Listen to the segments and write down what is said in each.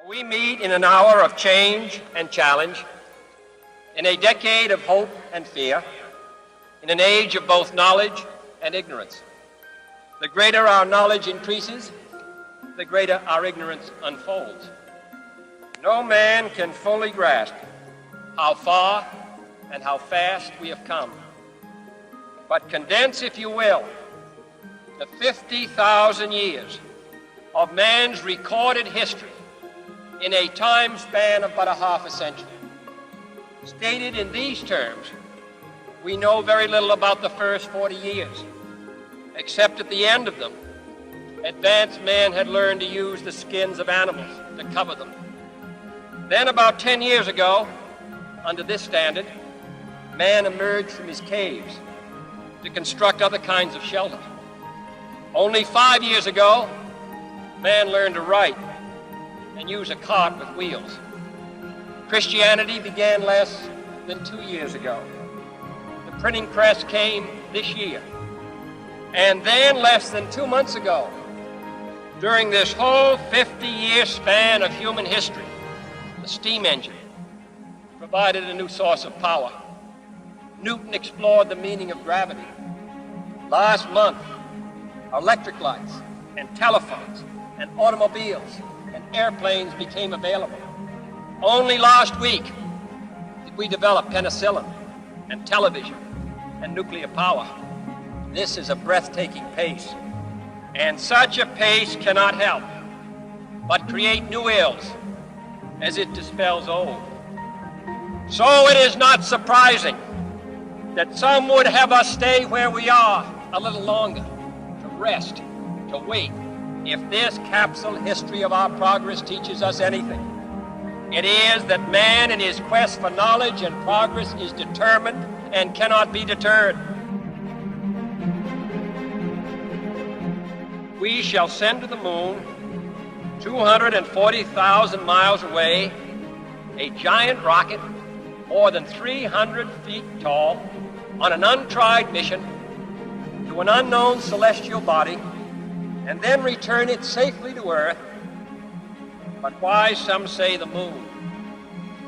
We meet in an hour of change and challenge, in a decade of hope and fear, in an age of both knowledge and ignorance. The greater our knowledge increases, the greater our ignorance unfolds. No man can fully grasp how far and how fast we have come. But condense, if you will, the 50,000 years of man's recorded history in a time span of but a half a century. Stated in these terms, we know very little about the first 40 years, except at the end of them, advanced man had learned to use the skins of animals to cover them. Then about 10 years ago, under this standard, man emerged from his caves to construct other kinds of shelter. Only 5 years ago, man learned to write and use a cart with wheels. Christianity began less than 2 years ago. The printing press came this year. And then less than 2 months ago, during this whole 50-year span of human history, the steam engine provided a new source of power. Newton explored the meaning of gravity. Last month, electric lights and telephones and automobiles and airplanes became available. Only last week did we develop penicillin and television and nuclear power. This is a breathtaking pace, and such a pace cannot help but create new ills as it dispels old. So it is not surprising that some would have us stay where we are a little longer, to rest, to wait. If this capsule history of our progress teaches us anything, it is that man in his quest for knowledge and progress is determined and cannot be deterred. We shall send to the moon, 240,000 miles away, a giant rocket more than 300 feet tall on an untried mission to an unknown celestial body, and then return it safely to Earth. But why, some say, the moon?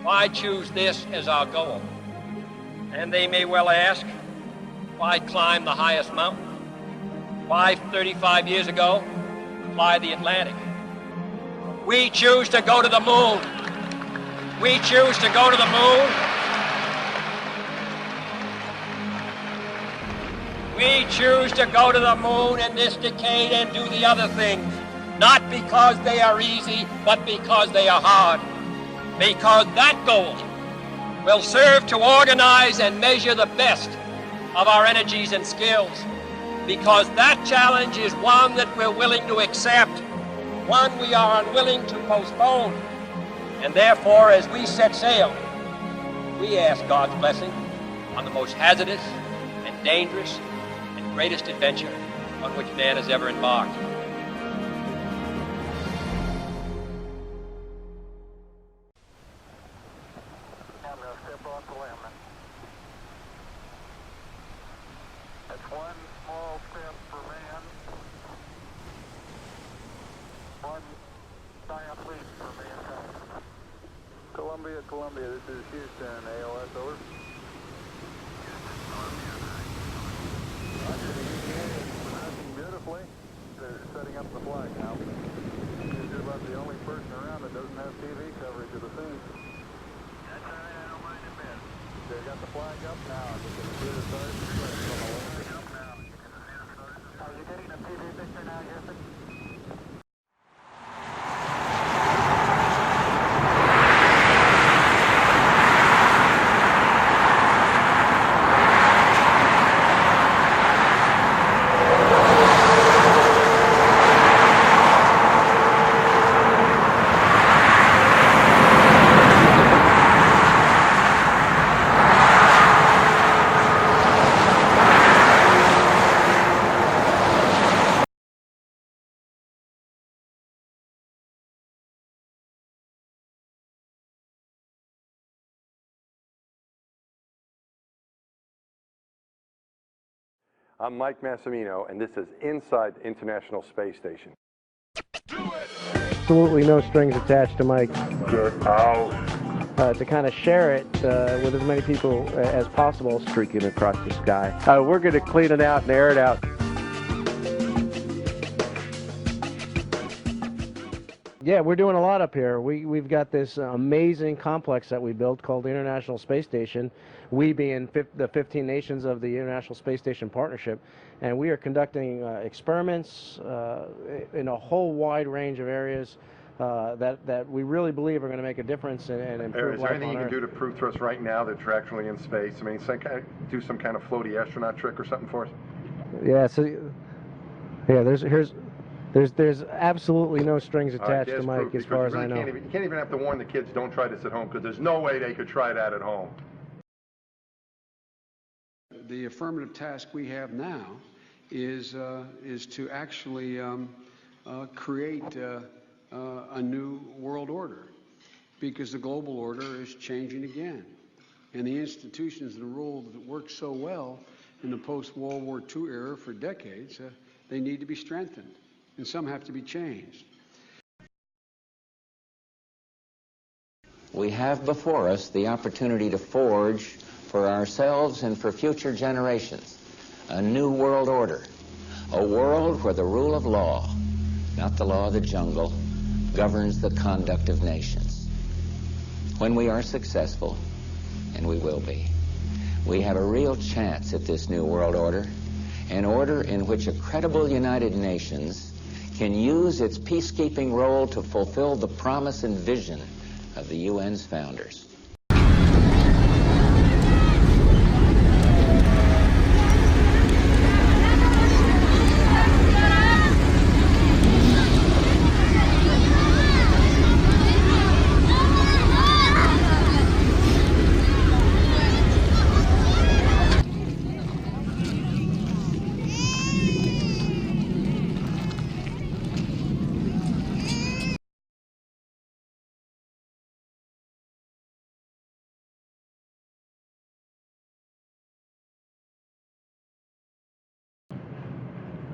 Why choose this as our goal? And they may well ask, why climb the highest mountain? Why, 35 years ago, fly the Atlantic? We choose to go to the moon. We choose to go to the moon. We choose to go to the moon in this decade and do the other things, not because they are easy, but because they are hard. Because that goal will serve to organize and measure the best of our energies and skills. Because that challenge is one that we're willing to accept, one we are unwilling to postpone. And therefore, as we set sail, we ask God's blessing on the most hazardous and dangerous and greatest adventure on which man has ever embarked. I'm going to step off the limb. That's one small step for man, one giant leap for mankind. Columbia, this is Houston, AOS, over. Beautifully. They're setting up the flag now. You're about the only person around that doesn't have TV coverage of the scene. That's all right, I don't mind a bit. They've got the flag up now. You can see the stars from the left. Are you getting a TV picture now, Houston? I'm Mike Massimino, and this is Inside the International Space Station. Do it! absolutely no strings attached to Mike. Get out. To kind of share it with as many people as possible. Streaking across the sky. We're going to clean it out and air it out. Yeah, we're doing a lot up here. We've got this amazing complex that we built called the International Space Station, we being the 15 nations of the International Space Station Partnership, and we are conducting experiments in a whole wide range of areas that we really believe are going to make a difference and improve life on Earth. Is there anything you can do to prove to us right now that you're actually in space? I mean, do some kind of floaty astronaut trick or something for us? Yeah, so yeah, there's absolutely no strings attached to Mike as far as I know. You can't even have to warn the kids, don't try this at home, because there's no way they could try that at home. The affirmative task we have now is to actually create a new world order, because the global order is changing again. And the institutions and the rules that worked so well in the post-World War II era for decades, they need to be strengthened, and some have to be changed. We have before us the opportunity to forge for ourselves and for future generations a new world order, a world where the rule of law, not the law of the jungle, governs the conduct of nations. When we are successful, and we will be, we have a real chance at this new world order, an order in which a credible United Nations can use its peacekeeping role to fulfill the promise and vision of the UN's founders.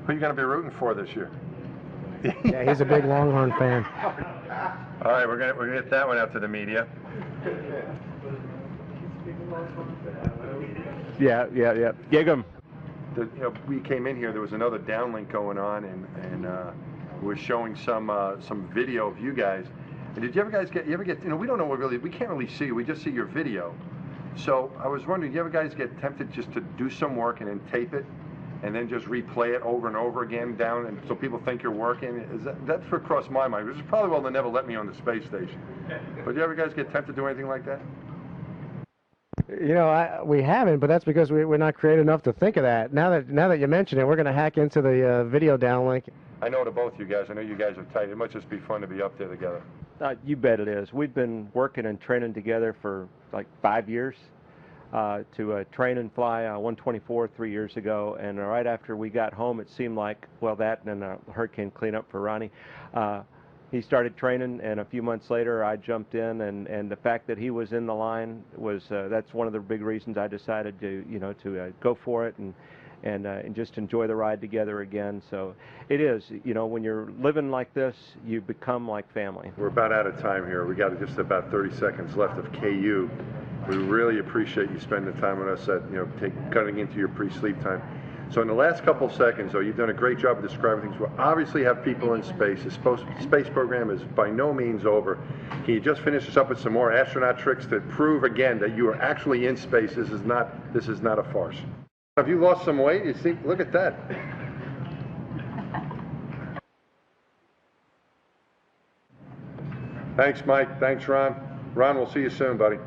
Who are you going to be rooting for this year? Yeah, he's a big Longhorn fan. All right, we're gonna get that one out to the media. Yeah. Gig 'em. We came in here. There was another downlink going on, and we're showing some video of you guys. And did you ever get? We don't know we can't really see you. We just see your video. So I was wondering, do you ever guys get tempted just to do some work and then tape it, and then just replay it over and over again down, and so people think you're working? That's what crossed my mind. Which is probably why they'll never let me on the space station. But do you ever guys get tempted to do anything like that? We haven't, but that's because we're not creative enough to think of that. Now that you mention it, we're going to hack into the video downlink. I know to both you guys. I know you guys are tight. It must just be fun to be up there together. You bet it is. We've been working and training together for like 5 years to train and fly 124 3 years ago. And right after we got home, it seemed like, well, that and then a hurricane cleanup for Ronnie. He started training, and a few months later I jumped in, and the fact that he was in the line was that's one of the big reasons I decided to go for it and just enjoy the ride together again. So it is, when you're living like this, you become like family. We're about out of time here. We got just about 30 seconds left of KU. We really appreciate you spending the time with us at cutting into your pre-sleep time. So in the last couple of seconds, though, you've done a great job of describing things. We obviously have people in space. The space program is by no means over. Can you just finish us up with some more astronaut tricks to prove again that you are actually in space? This is not a farce. Have you lost some weight? You see, look at that. Thanks, Mike. Thanks, Ron. Ron, we'll see you soon, buddy.